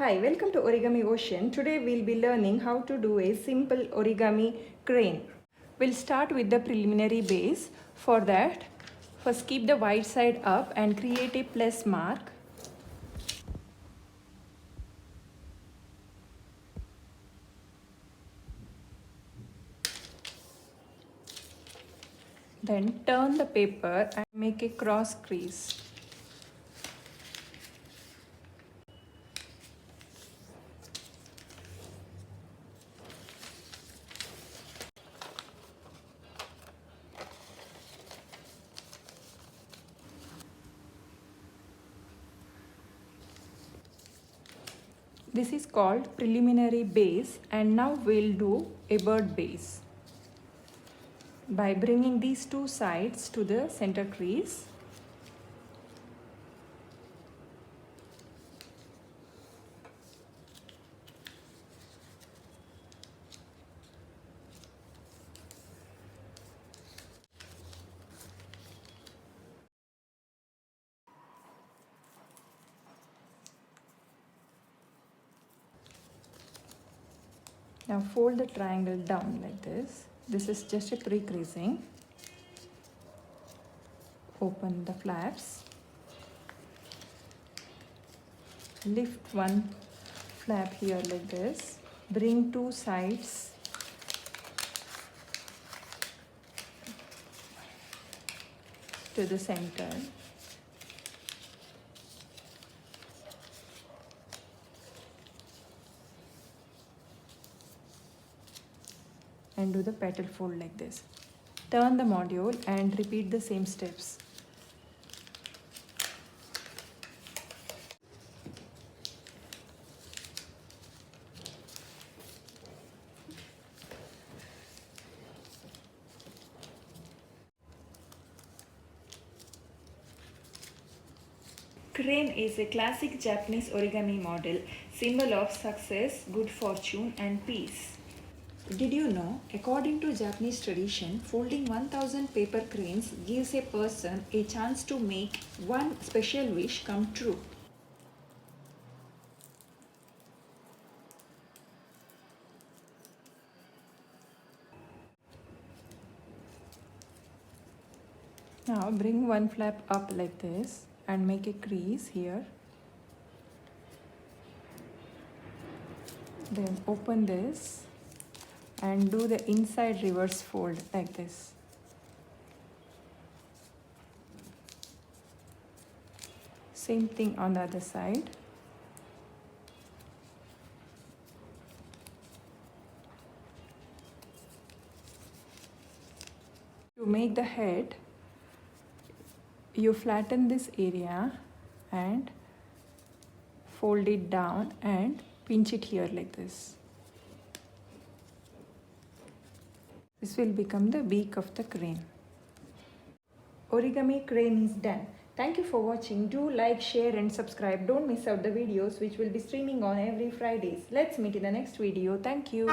Hi, welcome to Origami Ocean. Today we'll be learning how to do a simple origami crane. We'll start with the preliminary base. For that, first keep the white side up and create a plus mark. Then turn the paper and make a cross crease. This is called preliminary base, and now we'll do a bird base by bringing these two sides to the center crease. Now fold the triangle down like this. This is just a pre-creasing. Open the flaps. Lift one flap here like this. Bring two sides to the center. And do the petal fold like this. Turn the module and repeat the same steps. Crane is a classic Japanese origami model, symbol of success, good fortune, and peace. Did you know, according to Japanese tradition, folding 1000 paper cranes gives a person a chance to make one special wish come true. Now bring one flap up like this and make a crease here. Then open this and do the inside reverse fold like this. Same thing on the other side. To make the head, you flatten this area and fold it down and pinch it here like this. This will become the beak of the crane. Origami crane is done. Thank you for watching. Do like, share and subscribe. Don't miss out the videos which will be streaming on every Fridays. Let's meet in the next video. Thank you.